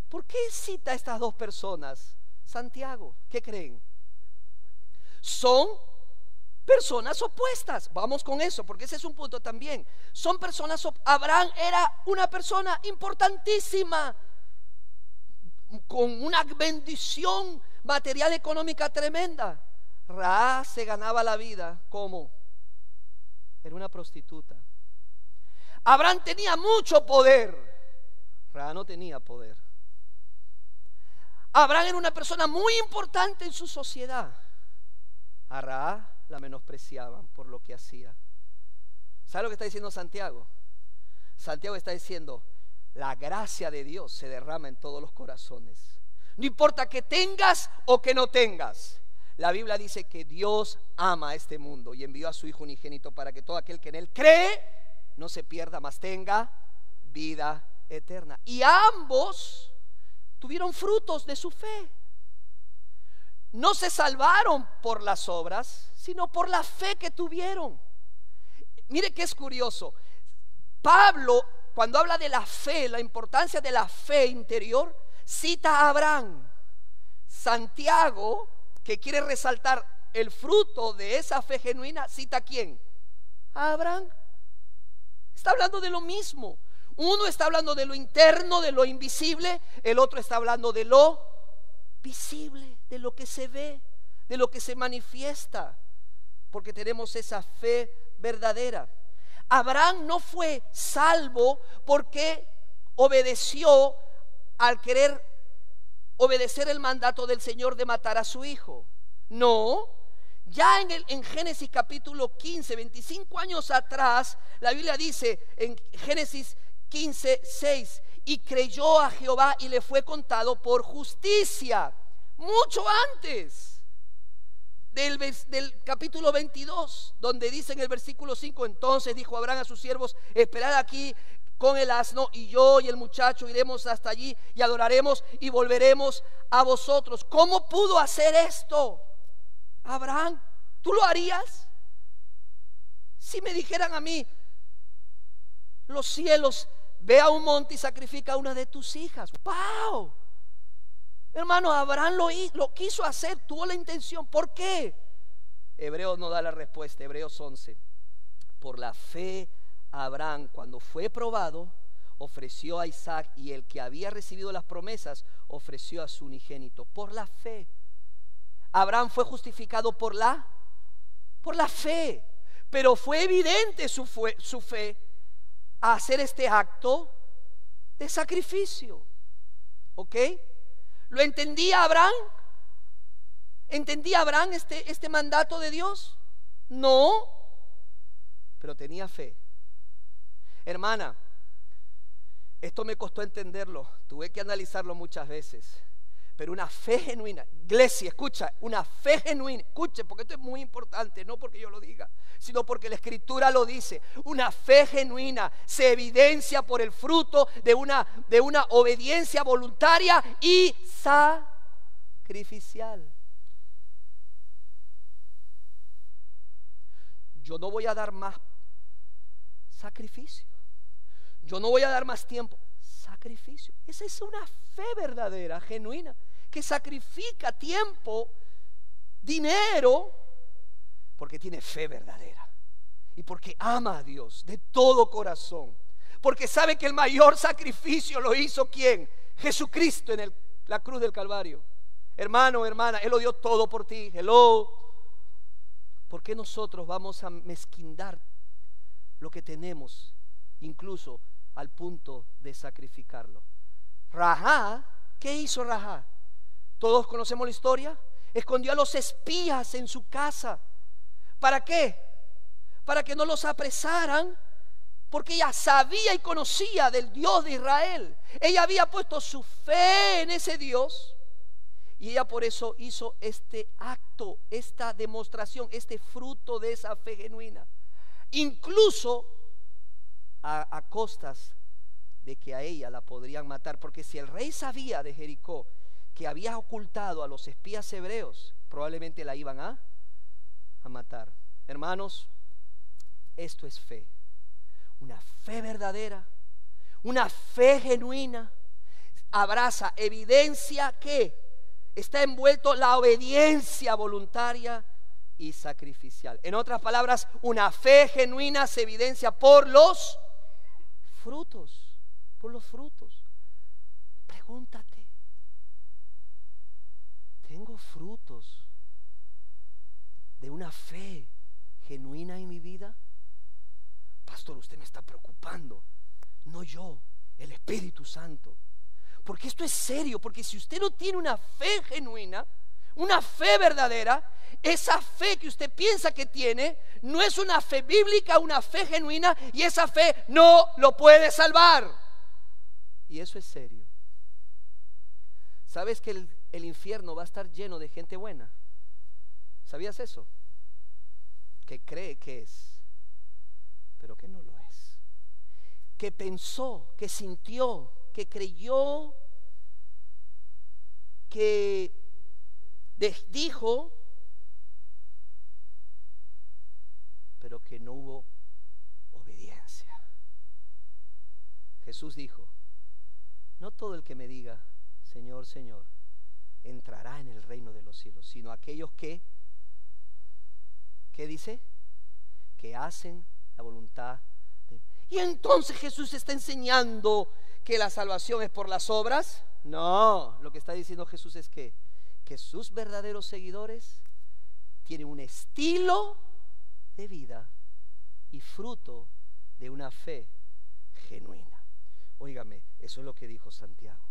¿Por qué cita a estas 2 personas Santiago? ¿Qué creen? Son personas opuestas. Vamos con eso, porque ese es un punto también. Son personas Abraham era una persona importantísima, con una bendición material económica tremenda. Rahab se ganaba la vida ¿cómo? Era una prostituta. Abraham tenía mucho poder, Rahab no tenía poder. Abraham era una persona muy importante en su sociedad. A Rahab la menospreciaban por lo que hacía. ¿Sabe lo que está diciendo Santiago? Santiago está diciendo: la gracia de Dios se derrama en todos los corazones. No importa que tengas o que no tengas. La Biblia dice que Dios ama a este mundo y envió a su Hijo unigénito para que todo aquel que en él cree no se pierda, mas tenga vida eterna. Y ambos tuvieron frutos de su fe. No se salvaron por las obras, sino por la fe que tuvieron. Mire que es curioso. Pablo, cuando habla de la fe, la importancia de la fe interior, cita a Abraham. Santiago, que quiere resaltar el fruto de esa fe genuina, cita a ¿quién? A Abraham. Está hablando de lo mismo. Uno está hablando de lo interno, de lo invisible. El otro está hablando de lo visible, de lo que se ve, de lo que se manifiesta, porque tenemos esa fe verdadera. Abraham no fue salvo porque obedeció al querer obedecer el mandato del Señor de matar a su hijo. No, ya en Génesis capítulo 15, 25 años atrás, la Biblia dice en Génesis 15, 6: y creyó a Jehová y le fue contado por justicia. Mucho antes del capítulo 22, donde dice en el versículo 5: entonces dijo Abraham a sus siervos: esperad aquí con el asno, y yo y el muchacho iremos hasta allí y adoraremos y volveremos a vosotros. ¿Cómo pudo hacer esto Abraham? ¿Tú lo harías? Si me dijeran a mí: los cielos, ve a un monte y sacrifica a una de tus hijas. ¡Wow! Hermano, Abraham lo quiso hacer, tuvo la intención. ¿Por qué? Hebreos no da la respuesta. Hebreos 11: por la fe Abraham, cuando fue probado, ofreció a Isaac, y el que había recibido las promesas ofreció a su unigénito. Por la fe Abraham fue justificado por la fe. Pero fue evidente su fe a hacer este acto de sacrificio. ¿Ok? ¿Lo entendía Abraham? ¿Entendía Abraham este mandato de Dios? No, pero tenía fe. Hermana, esto me costó entenderlo, tuve que analizarlo muchas veces, Pero una fe genuina, iglesia, escucha, una fe genuina, escuche, porque esto es muy importante, no porque yo lo diga, sino porque la Escritura lo dice. Una fe genuina se evidencia por el fruto de una obediencia voluntaria y sacrificial. Yo no voy a dar más sacrificio, yo no voy a dar más tiempo. Sacrificio. Esa es una fe verdadera, genuina, que sacrifica tiempo, dinero, porque tiene fe verdadera y porque ama a Dios de todo corazón, porque sabe que el mayor sacrificio lo hizo ¿quién? Jesucristo en la cruz del Calvario. Hermano, hermana, Él lo dio todo por ti. Hello. ¿Por qué nosotros vamos a mezquindar lo que tenemos, incluso al punto de sacrificarlo? Rahab, ¿qué hizo Rahab? Todos conocemos la historia. Escondió a los espías en su casa. ¿Para qué? Para que no los apresaran, porque ella sabía y conocía del Dios de Israel. Ella había puesto su fe en ese Dios, y ella por eso hizo este acto, esta demostración, este fruto de esa fe genuina, incluso a costas de que a ella la podrían matar, porque si el rey sabía de Jericó que había ocultado a los espías hebreos, probablemente la iban a matar. Hermanos, esto es fe, una fe verdadera, una fe genuina, abraza, evidencia que está envuelto la obediencia voluntaria y sacrificial. En otras palabras, una fe genuina se evidencia por los frutos, por los frutos. Pregúntate, ¿tengo frutos de una fe genuina en mi vida? Pastor, usted me está preocupando. No yo, el Espíritu Santo. Porque esto es serio, porque si usted no tiene una fe genuina, una fe verdadera, esa fe que usted piensa que tiene no es una fe bíblica, una fe genuina, y esa fe no lo puede salvar. Y eso es serio. ¿Sabes que el infierno va a estar lleno de gente buena? ¿Sabías eso? Que cree que es, pero que no lo es. Que pensó, que sintió, que creyó, que dijo, pero que no hubo obediencia. Jesús dijo: no todo el que me diga Señor, Señor, entrará en el reino de los cielos, sino aquellos que, ¿qué dice? Que hacen la voluntad de... Y entonces Jesús está enseñando que la salvación es por las obras. No, lo que está diciendo Jesús es que sus verdaderos seguidores tienen un estilo de vida y fruto de una fe genuina. Óigame, eso es lo que dijo Santiago.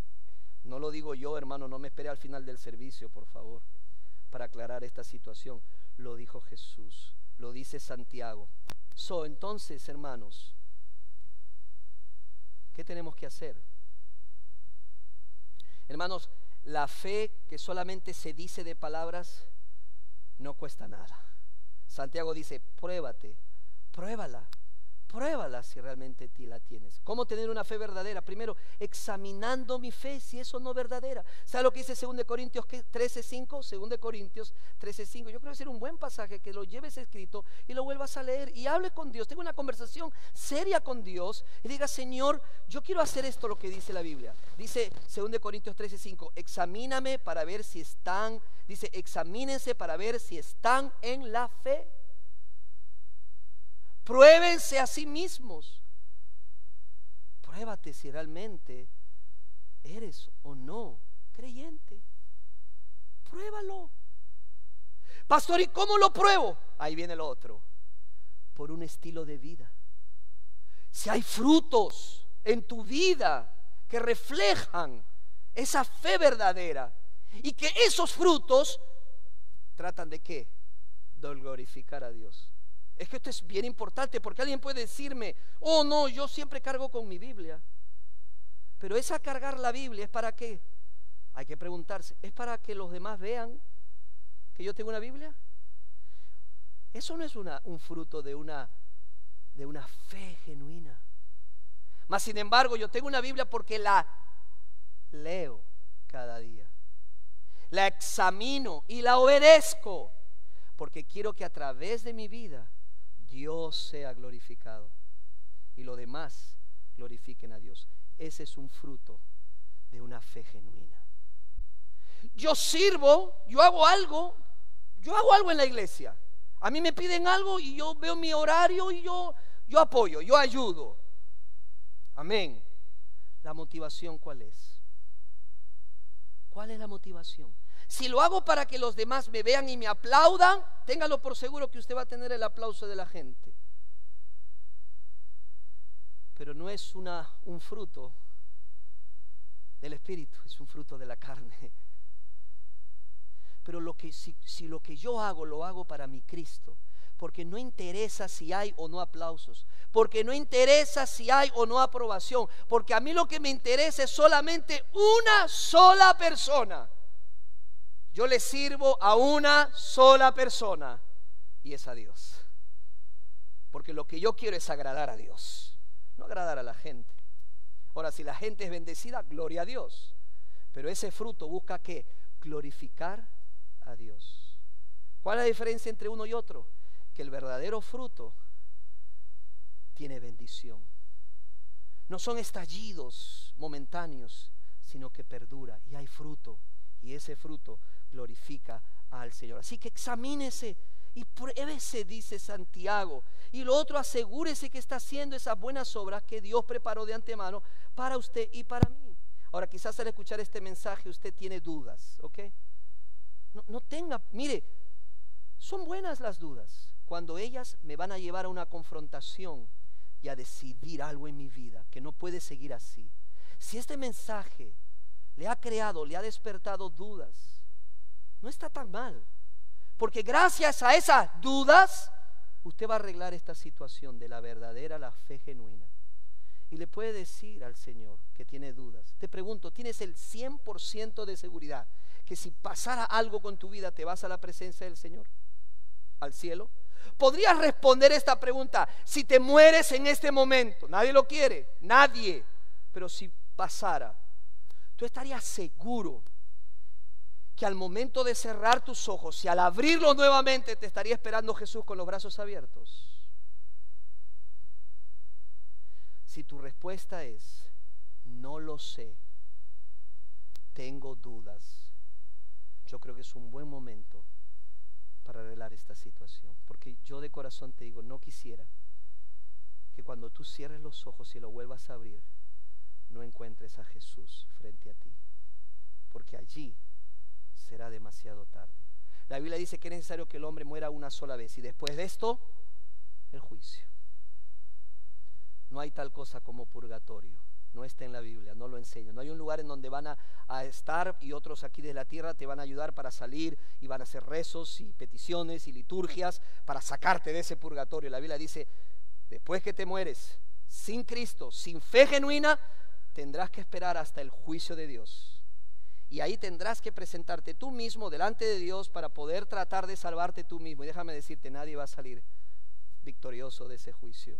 No lo digo yo, hermano, no me espere al final del servicio, por favor, para aclarar esta situación. Lo dijo Jesús, lo dice Santiago. Entonces, hermanos, ¿qué tenemos que hacer? Hermanos, la fe que solamente se dice de palabras no cuesta nada. Santiago dice: pruébate, pruébala si realmente ti la tienes. ¿Cómo tener una fe verdadera? Primero, examinando mi fe, si eso no es verdadera. ¿Sabe lo que dice 2 Corintios 13:5? 2 Corintios 13:5. Yo creo que es un buen pasaje, que lo lleves escrito y lo vuelvas a leer y hable con Dios. Tenga una conversación seria con Dios y diga: Señor, yo quiero hacer esto, lo que dice la Biblia. Dice 2 Corintios 13:5: examíname para ver si están, dice, examínense para ver si están en la fe. Pruébense a sí mismos. Pruébate si realmente eres o no creyente. Pruébalo. Pastor, ¿y cómo lo pruebo? Ahí viene lo otro. Por un estilo de vida. Si hay frutos en tu vida que reflejan esa fe verdadera, y que esos frutos tratan de ¿qué? De glorificar a Dios. Es que esto es bien importante, porque alguien puede decirme: oh no, yo siempre cargo con mi Biblia. Pero esa cargar la Biblia es ¿para qué? Hay que preguntarse, ¿es para que los demás vean que yo tengo una Biblia? Eso no es un fruto de una fe genuina. Mas sin embargo, yo tengo una Biblia porque la leo cada día, la examino y la obedezco, porque quiero que a través de mi vida Dios sea glorificado y los demás glorifiquen a Dios. Ese es un fruto de una fe genuina. Yo sirvo, yo hago algo en la iglesia. A mí me piden algo y yo veo mi horario y yo apoyo, yo ayudo. Amén. ¿La motivación cuál es? ¿Cuál es la motivación? Si lo hago para que los demás me vean y me aplaudan, téngalo por seguro que usted va a tener el aplauso de la gente. Pero no es un fruto del Espíritu, es un fruto de la carne. Pero si lo que yo hago, lo hago para mi Cristo, porque no interesa si hay o no aplausos, porque no interesa si hay o no aprobación, porque a mí lo que me interesa es solamente una sola persona. Yo le sirvo a una sola persona y es a Dios, porque lo que yo quiero es agradar a Dios, no agradar a la gente. Ahora, si la gente es bendecida, gloria a Dios, pero ese fruto busca ¿qué? Glorificar a Dios. ¿Cuál es la diferencia entre uno y otro? Que el verdadero fruto tiene bendición. No son estallidos momentáneos, sino que perdura y hay fruto, y ese fruto glorifica al Señor. Así que examínese y pruébese, dice Santiago, y lo otro, asegúrese que está haciendo esas buenas obras que Dios preparó de antemano para usted y para mí. Ahora, quizás al escuchar este mensaje usted tiene dudas, ¿ok? No tenga, mire, son buenas las dudas cuando ellas me van a llevar a una confrontación y a decidir algo en mi vida que no puede seguir así. Si este mensaje le ha despertado dudas, no está tan mal, porque gracias a esas dudas usted va a arreglar esta situación de la verdadera, la fe genuina, y le puede decir al Señor que tiene dudas. Te pregunto, ¿tienes el 100% de seguridad que si pasara algo con tu vida te vas a la presencia del Señor, al cielo? ¿Podrías responder esta pregunta? Si te mueres en este momento, nadie lo quiere, nadie, pero si pasara, ¿tú estarías seguro que al momento de cerrar tus ojos y al abrirlos nuevamente te estaría esperando Jesús con los brazos abiertos? Si tu respuesta es no lo sé, tengo dudas, yo creo que es un buen momento para arreglar esta situación, porque yo de corazón te digo, no quisiera que cuando tú cierres los ojos y lo vuelvas a abrir, no encuentres a Jesús frente a ti, porque allí será demasiado tarde. La Biblia dice que es necesario que el hombre muera una sola vez y después de esto, el juicio. No hay tal cosa como purgatorio, no está en la Biblia, no lo enseña. No hay un lugar en donde van a estar y otros aquí de la tierra te van a ayudar para salir y van a hacer rezos y peticiones y liturgias para sacarte de ese purgatorio. La Biblia dice, después que te mueres sin Cristo, sin fe genuina, tendrás que esperar hasta el juicio de Dios. Y ahí tendrás que presentarte tú mismo delante de Dios para poder tratar de salvarte tú mismo. Y déjame decirte, nadie va a salir victorioso de ese juicio.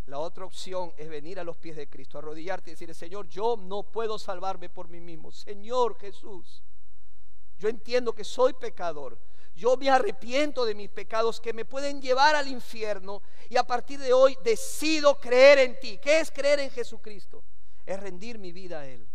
La otra opción es venir a los pies de Cristo, arrodillarte y decirle, Señor, yo no puedo salvarme por mí mismo. Señor Jesús, yo entiendo que soy pecador. Yo me arrepiento de mis pecados que me pueden llevar al infierno y a partir de hoy decido creer en ti. ¿Qué es creer en Jesucristo? Es rendir mi vida a Él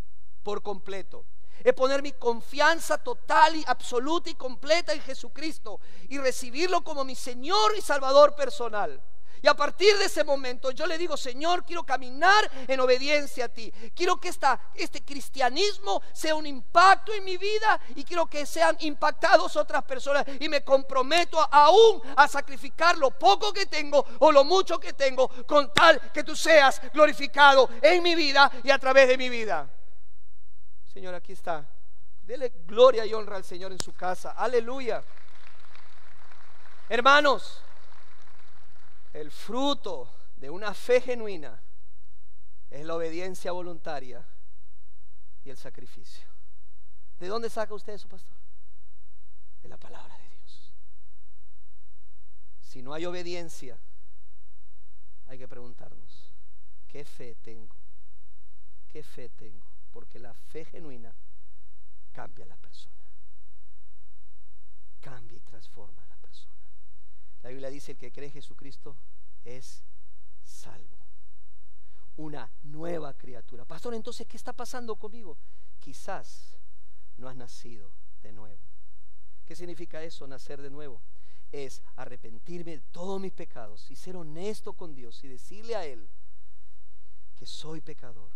por completo. Es poner mi confianza total y absoluta y completa en Jesucristo y recibirlo como mi Señor y Salvador personal. Y a partir de ese momento yo le digo, Señor, quiero caminar en obediencia a ti. Quiero que este cristianismo sea un impacto en mi vida y quiero que sean impactados otras personas. Y me comprometo aún a sacrificar lo poco que tengo o lo mucho que tengo con tal que tú seas glorificado en mi vida y a través de mi vida. Señor, aquí está. Dele gloria y honra al Señor en su casa. Aleluya. Hermanos, el fruto de una fe genuina es la obediencia voluntaria y el sacrificio. ¿De dónde saca usted eso, pastor? De la palabra de Dios. Si no hay obediencia, hay que preguntarnos, ¿qué fe tengo? ¿Qué fe tengo? Porque la fe genuina cambia a la persona. Cambia y transforma a la persona. La Biblia dice: el que cree en Jesucristo es salvo. Una nueva criatura. Pastor, entonces, ¿qué está pasando conmigo? Quizás no has nacido de nuevo. ¿Qué significa eso, nacer de nuevo? Es arrepentirme de todos mis pecados y ser honesto con Dios y decirle a Él que soy pecador,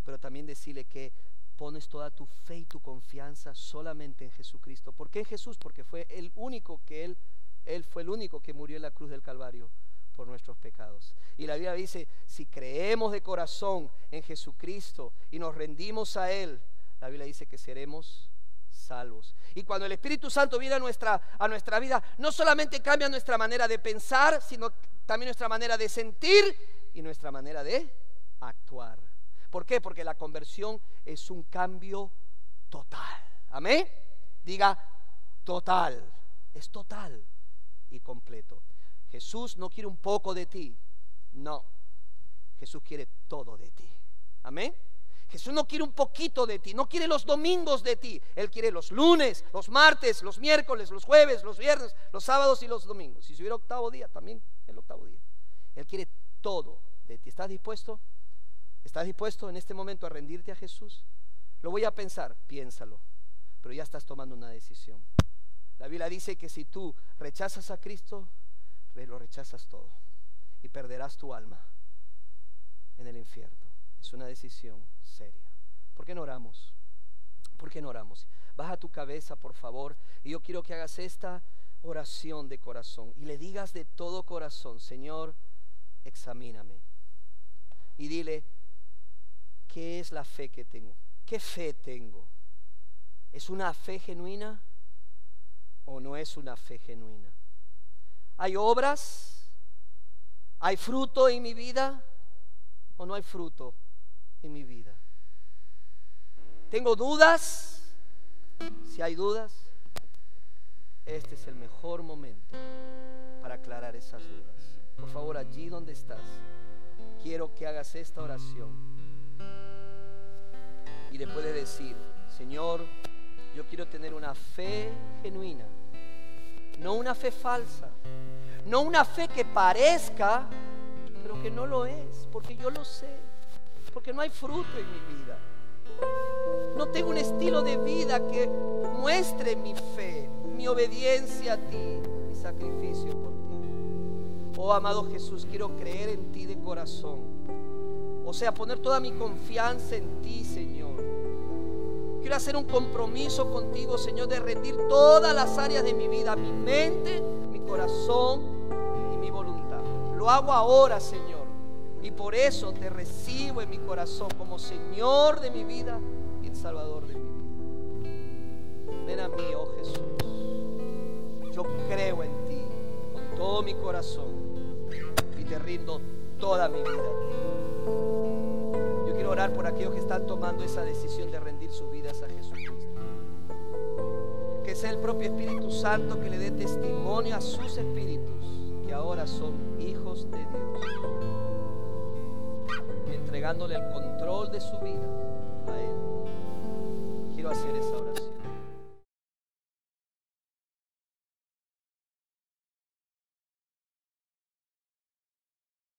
pero también decirle que pones toda tu fe y tu confianza solamente en Jesucristo. ¿Por qué en Jesús? Porque fue el único que Él fue el único que murió en la cruz del Calvario por nuestros pecados. Y la Biblia dice: si creemos de corazón en Jesucristo y nos rendimos a Él, la Biblia dice que seremos salvos. Y cuando el Espíritu Santo viene a nuestra vida, no solamente cambia nuestra manera de pensar, sino también nuestra manera de sentir y nuestra manera de actuar. ¿Por qué? Porque la conversión es un cambio total. Amén. Diga total. Es total y completo. Jesús no quiere un poco de ti. No. Jesús quiere todo de ti. Amén. Jesús no quiere un poquito de ti, no quiere los domingos de ti. Él quiere los lunes, los martes, los miércoles, los jueves, los viernes, los sábados y los domingos. Si hubiera octavo día, también el octavo día. Él quiere todo de ti. ¿Estás dispuesto? ¿Estás dispuesto en este momento a rendirte a Jesús? Lo voy a pensar, piénsalo, pero ya estás tomando una decisión. La Biblia dice que si tú rechazas a Cristo, lo rechazas todo y perderás tu alma en el infierno. Es una decisión seria. ¿Por qué no oramos? ¿Por qué no oramos? Baja tu cabeza, por favor, y yo quiero que hagas esta oración de corazón y le digas de todo corazón: Señor, examíname. Y dile: ¿qué es la fe que tengo? ¿Qué fe tengo? ¿Es una fe genuina o no es una fe genuina? ¿Hay obras? ¿Hay fruto en mi vida o no hay fruto en mi vida? ¿Tengo dudas? Si hay dudas, este es el mejor momento para aclarar esas dudas. Por favor, allí donde estás, quiero que hagas esta oración y le puedes decir: Señor, yo quiero tener una fe genuina, no una fe falsa, no una fe que parezca, pero que no lo es, porque yo lo sé, porque no hay fruto en mi vida. No tengo un estilo de vida que muestre mi fe, mi obediencia a ti, mi sacrificio por ti. Oh amado Jesús, quiero creer en ti de corazón. O sea, poner toda mi confianza en ti, Señor. Quiero hacer un compromiso contigo, Señor, de rendir todas las áreas de mi vida, mi mente, mi corazón y mi voluntad. Lo hago ahora, Señor, y por eso te recibo en mi corazón como Señor de mi vida y el Salvador de mi vida. Ven a mí, oh Jesús. Yo creo en ti con todo mi corazón y te rindo toda mi vida a ti. Yo quiero orar por aquellos que están tomando esa decisión de rendir sus vidas a Jesucristo. Que sea el propio Espíritu Santo que le dé testimonio a sus espíritus que ahora son hijos de Dios, entregándole el control de su vida a Él. Quiero hacer esa oración.